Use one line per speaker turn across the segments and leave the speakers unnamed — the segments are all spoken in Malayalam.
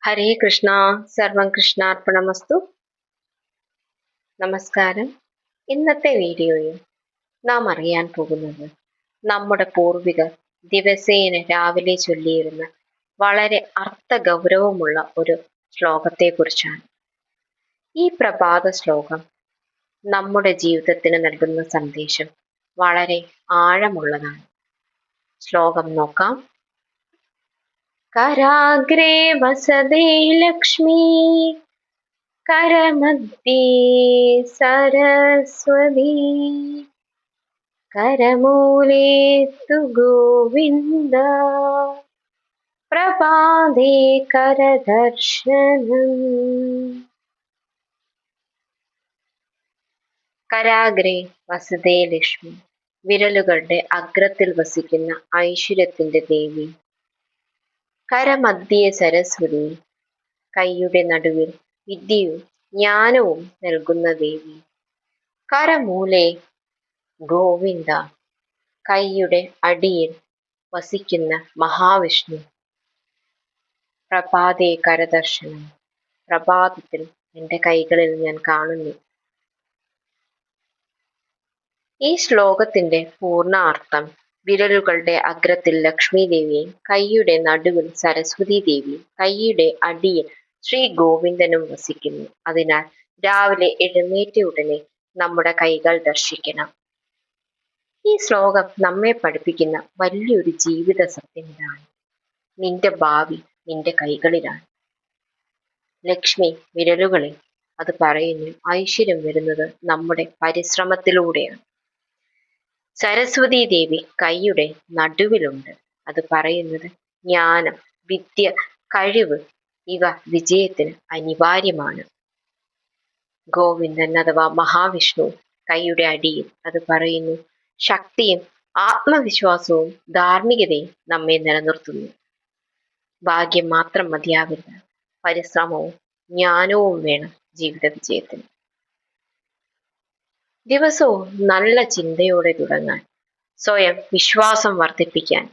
ഹരേ കൃഷ്ണ. സർവം കൃഷ്ണാർപ്പണമസ്തു. നമസ്കാരം. ഇന്നത്തെ വീഡിയോയിൽ നാം അറിയാൻ പോകുന്നത് നമ്മുടെ പൂർവികർ ദിവസേന രാവിലെ ചൊല്ലിയിരുന്ന വളരെ അർത്ഥഗൗരവമുള്ള ഒരു ശ്ലോകത്തെക്കുറിച്ചാണ്. ഈ പ്രഭാത ശ്ലോകം നമ്മുടെ ജീവിതത്തിന് നൽകുന്ന സന്ദേശം വളരെ ആഴമുള്ളതാണ്. ശ്ലോകം നോക്കാം. कराग्रे वसते लक्ष्मी, करमध्ये सरस्वती, करमूले तु गोविन्द, प्रभाते करदर्शनम्. കരാഗ്രേ വസതേ ലക്ഷ്മി, വിരലുകളുടെ അഗ്രത്തിൽ വസിക്കുന്ന ഐശ്വര്യത്തിന്റെ ദേവി. കരമധ്യേ സരസ്വതി, കൈയുടെ നടുവിൽ വിദ്യയും ജ്ഞാനവും നൽകുന്ന ദേവി. കരമൂലെ ഗോവിന്ദ, കൈയുടെ അടിയിൽ വസിക്കുന്ന മഹാവിഷ്ണു. പ്രഭാതേ കരദർശനം, പ്രഭാതത്തിൽ എൻ്റെ കൈകളിൽ ഞാൻ കാണുന്നു. ഈ ശ്ലോകത്തിന്റെ പൂർണ്ണ അർത്ഥം വിരലുകളുടെ അഗ്രത്തിൽ ലക്ഷ്മി ദേവിയും കൈയുടെ നടുവിൽ സരസ്വതി ദേവിയും കൈയുടെ അടിയിൽ ശ്രീ ഗോവിന്ദനും വസിക്കുന്നു. അതിനാൽ രാവിലെ എഴുന്നേറ്റ ഉടനെ നമ്മുടെ കൈകൾ ദർശിക്കണം. ഈ ശ്ലോകം നമ്മെ പഠിപ്പിക്കുന്ന വലിയൊരു ജീവിത സത്യം ഇതാണ്: നിന്റെ ഭാവി നിന്റെ കൈകളിലാണ്. ലക്ഷ്മി വിരലുകളിൽ, അത് പറയുന്നു ഐശ്വര്യം വരുന്നത് നമ്മുടെ പരിശ്രമത്തിലൂടെയാണ്. സരസ്വതി ദേവി കൈയുടെ നടുവിലുണ്ട്, അത് പറയുന്നത് ജ്ഞാനം, വിദ്യ, കഴിവ് ഇവ വിജയത്തിന് അനിവാര്യമാണ്. ഗോവിന്ദൻ അഥവാ മഹാവിഷ്ണു കൈയുടെ അടിയിൽ, അത് പറയുന്നു ശക്തിയും ആത്മവിശ്വാസവും ധാർമ്മികതയും നമ്മെ നിലനിർത്തുന്നു. ഭാഗ്യം മാത്രം മതിയാവില്ല, പരിശ്രമവും ജ്ഞാനവും വേണം ജീവിത വിജയത്തിന്. ദിവസവും നല്ല ചിന്തയോടെ തുടങ്ങാൻ, സ്വയം വിശ്വാസം വർദ്ധിപ്പിക്കാൻ,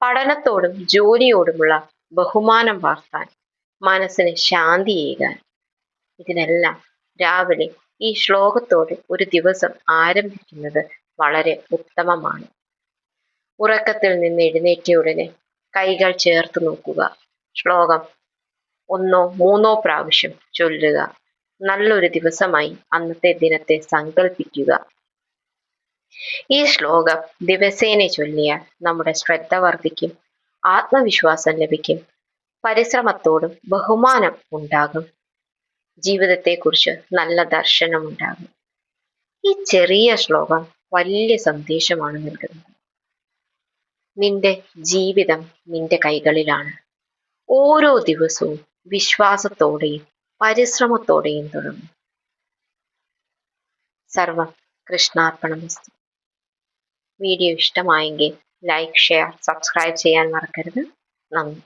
പഠനത്തോടും ജോലിയോടുമുള്ള ബഹുമാനം വളർത്താൻ, മനസ്സിന് ശാന്തിയേകാൻ, ഇതിനെല്ലാം രാവിലെ ഈ ശ്ലോകത്തോടെ ഒരു ദിവസം ആരംഭിക്കുന്നത് വളരെ ഉത്തമമാണ്. ഉറക്കത്തിൽ നിന്ന് എഴുന്നേറ്റ ഉടനെ കൈകൾ ചേർത്ത് നോക്കുക. ശ്ലോകം 1 3 പ്രാവശ്യം ചൊല്ലുക. നല്ലൊരു ദിവസമായി അന്നത്തെ ദിനത്തെ സങ്കല്പിക്കുക. ഈ ശ്ലോകം ദിവസേന ചൊല്ലിയാൽ നമ്മുടെ ശ്രദ്ധ വർദ്ധിക്കും, ആത്മവിശ്വാസം ലഭിക്കും, പരിശ്രമത്തോടും ബഹുമാനം ഉണ്ടാകും, ജീവിതത്തെക്കുറിച്ച് നല്ല ദർശനം ഉണ്ടാകും. ഈ ചെറിയ ശ്ലോകം വലിയ സന്ദേശമാണ് നൽകുന്നത്. നിന്റെ ജീവിതം നിന്റെ കൈകളിലാണ്. ഓരോ ദിവസവും വിശ്വാസത്തോടെയും പരിശ്രമത്തോടെയും തുടങ്ങും. സർവം കൃഷ്ണാർപ്പണമസ്തു. വീഡിയോ ഇഷ്ടമായെങ്കിൽ ലൈക്ക്, ഷെയർ, സബ്സ്ക്രൈബ് ചെയ്യാൻ മറക്കരുത്. നന്ദി.